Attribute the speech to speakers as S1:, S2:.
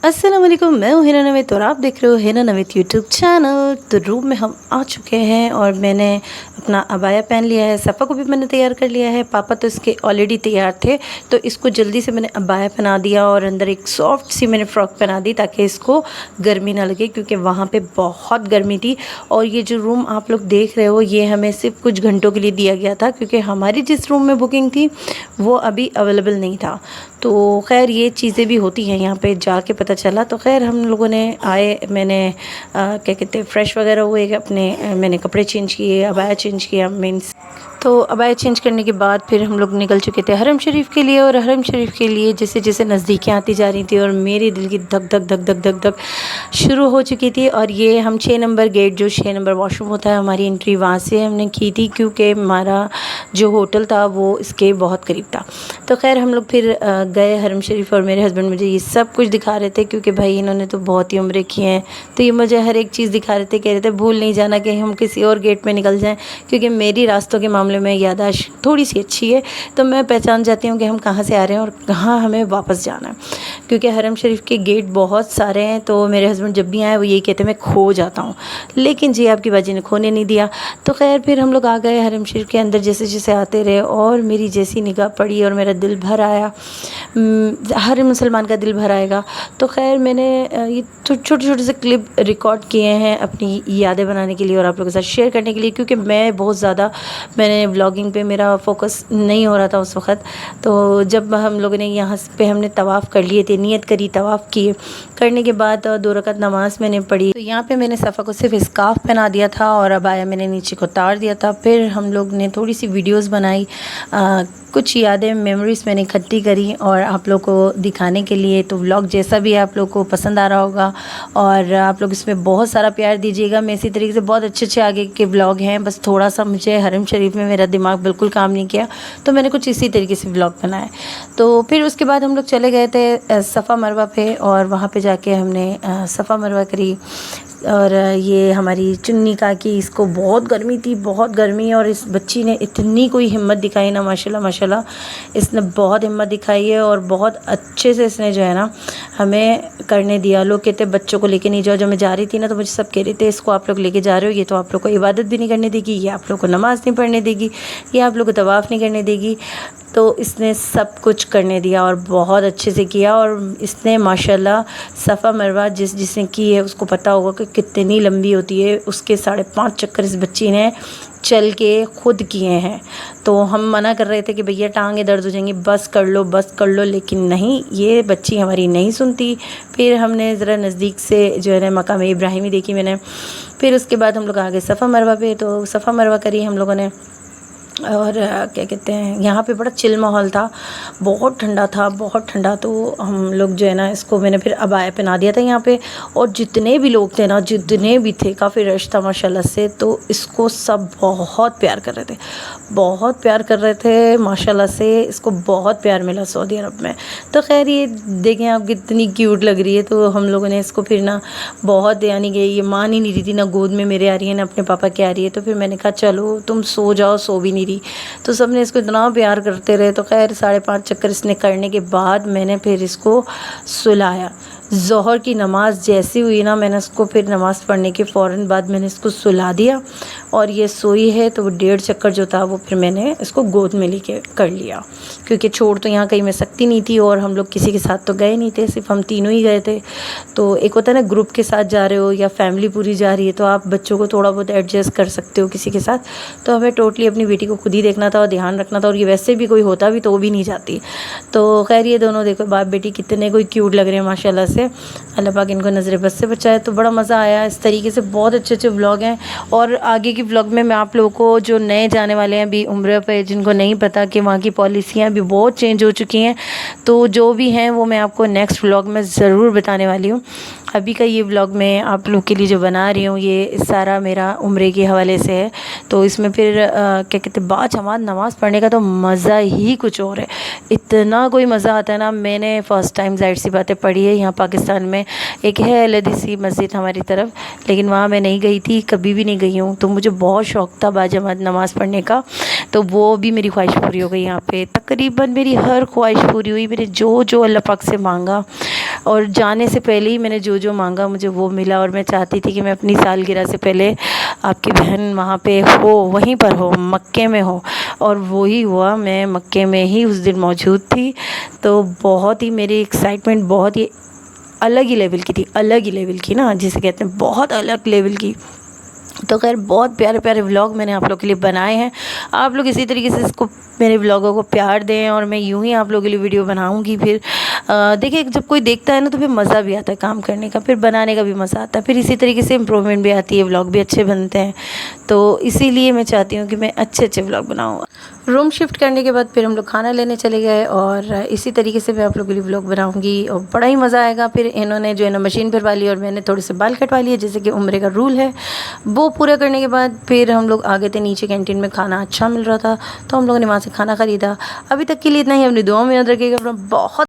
S1: अस्सलाम वालेकुम, मैं हूँ हिना नवेद और आप देख रहे हो हिना नवेद यूट्यूब चैनल। तो रूम में हम आ चुके हैं और मैंने अपना अबाया पहन लिया है। सफ़ा को भी मैंने तैयार कर लिया है। पापा तो इसके ऑलरेडी तैयार थे, तो इसको जल्दी से मैंने अबाया पहना दिया और अंदर एक सॉफ्ट सी मैंने फ़्रॉक पहना दी ताकि इसको गर्मी ना लगे, क्योंकि वहाँ पे बहुत गर्मी थी। और ये जो रूम आप लोग देख रहे हो ये हमें सिर्फ कुछ घंटों के लिए दिया गया था, क्योंकि हमारी जिस रूम में बुकिंग थी वो अभी अवेलेबल नहीं था। तो खैर ये चीज़ें भी होती हैं, यहाँ पे जाके पता चला। तो खैर हम लोगों ने आए, मैंने क्या कहते हैं फ्रेश वगैरह हुए अपने, मैंने कपड़े चेंज किए, अबाया चेंज किया मीन्स। तो अबाया चेंज करने के बाद फिर हम लोग निकल चुके थे हरम शरीफ के लिए। और हरम शरीफ के लिए जैसे जैसे नज़दीकियाँ आती जा रही थी और मेरे दिल की धक धक धक धक धक धक शुरू हो चुकी थी। और ये हम 6 नंबर गेट, जो 6 नंबर वॉशरूम होता है, हमारी एंट्री वहाँ से हमने की थी, क्योंकि हमारा जो होटल था वो इसके बहुत करीब था। तो खैर हम लोग फिर गए हरम शरीफ और मेरे हस्बैंड मुझे ये सब कुछ दिखा रहे थे, क्योंकि भाई इन्होंने तो बहुत ही उम्रें की हैं, तो ये मुझे हर एक चीज़ दिखा रहे थे। कह रहे थे भूल नहीं जाना कि हम किसी और गेट में निकल जाएं, क्योंकि मेरी रास्तों के मामले में याददाश्त थोड़ी सी अच्छी है, तो मैं पहचान जाती हूँ कि हम कहाँ से आ रहे हैं और कहाँ हमें वापस जाना है। क्योंकि हरम शरीफ के गेट बहुत सारे हैं, तो मेरे हस्बैंड जब भी आए वो यही कहते हैं मैं खो जाता हूँ, लेकिन जी आपकी बाजी ने खोने नहीं दिया। तो खैर फिर हम लोग आ गए हरम शरीफ के अंदर। जैसे जैसे आते रहे और मेरी जैसी निगाह पड़ी और मेरा दिल भर आया, हर मुसलमान का दिल भर आएगा। तो खैर मैंने ये छोटे छोटे से क्लिप रिकॉर्ड किए हैं अपनी यादें बनाने के लिए और आप लोगों के साथ शेयर करने के लिए, क्योंकि मैं बहुत ज़्यादा मैंने व्लॉगिंग पे मेरा फोकस नहीं हो रहा था उस वक़्त। तो जब हम लोगों ने यहाँ पे हमने तवाफ़ कर लिए थे, नियत करी, तवाफ़ किए, करने के बाद 2 रकात नमाज़ मैंने पढ़ी। तो यहाँ पे मैंने सफ़ा को सिर्फ स्कार्फ पहना दिया था और अबाया मैंने नीचे को उतार दिया था। फिर हम लोग ने थोड़ी सी वीडियोस बनाई, कुछ यादें मेमोरीज़ मैंने इकट्ठी करी और आप लोग को दिखाने के लिए। तो व्लॉग जैसा भी आप लोग को पसंद आ रहा होगा और आप लोग इसमें बहुत सारा प्यार दीजिएगा। मैं इसी तरीके से बहुत अच्छे आगे के व्लॉग हैं, बस थोड़ा सा मुझे हरम शरीफ में मेरा दिमाग बिल्कुल काम नहीं किया, तो मैंने कुछ इसी तरीके से व्लॉग बनाए। तो फिर उसके बाद हम लोग चले गए थे सफ़ा मरवा पे और वहाँ पे जाके हमने सफ़ा मरवा करी। और ये हमारी चुन्नी काकी, इसको बहुत गर्मी थी, बहुत गर्मी, और इस बच्ची ने इतनी कोई हिम्मत दिखाई ना, माशाल्लाह माशाल्लाह, इसने बहुत हिम्मत दिखाई है और बहुत अच्छे से इसने जो है ना हमें करने दिया। लोग कहते बच्चों को लेके नहीं जाओ, जब मैं जा रही थी ना तो मुझे सब कह रहे थे इसको आप लोग लेके जा रहे हो, ये तो आप लोग को इबादत भी नहीं करने देगी, ये आप लोग को नमाज़ नहीं पढ़ने देगी, ये आप लोग को तवाफ़ नहीं करने देगी। तो इसने सब कुछ करने दिया और बहुत अच्छे से किया। और इसने माशाल्लाह सफ़ा मरवा जिसने की है उसको पता होगा कि कितनी लंबी होती है। उसके 5.5 चक्कर इस बच्ची ने चल के खुद किए हैं। तो हम मना कर रहे थे कि भैया टांगे दर्द हो जाएंगी, बस कर लो बस कर लो, लेकिन नहीं, ये बच्ची हमारी नहीं सुनती। फिर हमने ज़रा नज़दीक से जो है ना मकाम इब्राहिमी देखी मैंने। फिर उसके बाद हम लोग आ गए सफ़ा मरवा पे। तो सफ़ा मरवा करी हम लोगों ने। और क्या कहते हैं, यहाँ पे बड़ा चिल माहौल था, बहुत ठंडा था, बहुत ठंडा। तो हम लोग जो है ना इसको मैंने फिर अबाया पहना दिया था यहाँ पे। और जितने भी लोग थे ना, जितने भी थे, काफ़ी रश था माशाल्लाह से, तो इसको सब बहुत प्यार कर रहे थे, बहुत प्यार कर रहे थे माशाल्लाह से। इसको बहुत प्यार मिला सऊदी अरब में। तो खैर ये देखें आप कितनी क्यूट लग रही है। तो हम लोगों ने इसको फिर ना बहुत, यानी कि ये मान ही नहीं रही थी, ना गोद में मेरे आ रही है ना अपने पापा के आ रही है। तो फिर मैंने कहा चलो तुम सो जाओ, सो भी नहीं रही। तो सबने इसको इतना प्यार करते रहे। तो खैर 5.5 चक्कर इसने करने के बाद मैंने फिर इसको सुलाया। ज़ोहर की नमाज़ जैसी हुई ना, मैंने इसको फिर नमाज़ पढ़ने के फ़ौरन बाद मैंने इसको सुला दिया और ये सोई है। तो वो 1.5 चक्कर जो था वो फिर मैंने इसको गोद में लेके कर लिया, क्योंकि छोड़ तो यहाँ कहीं मैं सकती नहीं थी और हम लोग किसी के साथ तो गए नहीं थे, सिर्फ हम तीनों ही गए थे। तो एक होता है ना ग्रुप के साथ जा रहे हो या फैमिली पूरी जा रही है, तो आप बच्चों को थोड़ा बहुत एडजस्ट कर सकते हो किसी के साथ। तो हमें टोटली अपनी बेटी को खुद ही देखना था और ध्यान रखना था, और ये वैसे भी कोई होता भी तो वो भी नहीं जाती। तो खैर ये दोनों देखो बाप बेटी कितने कोई क्यूट लग रहे हैं माशाल्लाह से। अल्लाह पाक इनको नज़र बस से बचाए। तो बड़ा मज़ा आया इस तरीके से, बहुत अच्छे व्लॉग हैं। और आगे की व्लॉग में मैं आप लोगों को, जो नए जाने वाले हैं अभी उम्र पे, जिनको नहीं पता कि वहाँ की पॉलिसियाँ भी बहुत चेंज हो चुकी हैं, तो जो भी हैं वो मैं आपको नेक्स्ट व्लॉग में ज़रूर बताने वाली हूँ। अभी का ये व्लॉग मैं आप लोग के लिए जो बना रही हूँ ये सारा मेरा उम्रे के हवाले से है। तो इसमें फिर क्या कहते हैं, बाजमात नमाज़ पढ़ने का तो मज़ा ही कुछ और है, इतना कोई मज़ा आता है ना। मैंने फ़र्स्ट टाइम ज़ाहिर सी बातें पढ़ी है यहाँ पाकिस्तान में। एक है लदीसी मस्जिद हमारी तरफ, लेकिन वहाँ मैं नहीं गई थी, कभी भी नहीं गई हूँ। तो मुझे बहुत शौक़ था बाजमात नमाज़ पढ़ने का, तो वो भी मेरी ख्वाहिश पूरी हो गई यहाँ पे। तकरीबन मेरी हर ख्वाहिश पूरी हुई, मैंने जो जो अल्लाह पाक से मांगा और जाने से पहले ही मैंने जो जो मांगा मुझे वो मिला। और मैं चाहती थी कि मैं अपनी सालगिरह से पहले आपकी बहन वहाँ पे हो, वहीं पर हो, मक्के में हो, और वो ही हुआ। मैं मक्के में ही उस दिन मौजूद थी। तो बहुत ही मेरी एक्साइटमेंट बहुत ही अलग ही लेवल की थी, अलग ही लेवल की ना, जिसे कहते हैं बहुत अलग लेवल की। तो खैर बहुत प्यारे प्यारे व्लॉग मैंने आप लोग के लिए बनाए हैं। आप लोग इसी तरीके से इसको, मेरे व्लॉगों को प्यार दें, और मैं यूं ही आप लोगों के लिए वीडियो बनाऊंगी। फिर देखिए, जब कोई देखता है ना तो फिर मज़ा भी आता है काम करने का, फिर बनाने का भी मज़ा आता है, फिर इसी तरीके से इम्प्रूवमेंट भी आती है, व्लॉग भी अच्छे बनते हैं। तो इसीलिए मैं चाहती हूँ कि मैं अच्छे अच्छे व्लॉग बनाऊँ। रूम शिफ्ट करने के बाद फिर हम लोग खाना लेने चले गए, और इसी तरीके से मैं आप लोगों के लिए व्लॉग बनाऊंगी और बड़ा ही मज़ा आएगा। फिर इन्होंने जो है ना मशीन भरवा ली और मैंने थोड़े से बाल कटवा लिए, जैसे कि उम्र का रूल है। वो पूरा करने के बाद फिर हम लोग आ गए थे नीचे। कैंटीन में खाना अच्छा मिल रहा था तो हम लोगों ने वहाँ से खाना ख़रीदा। अभी तक के लिए इतना ही। अपनी दुआओं में याद रखिएगा। अपना बहुत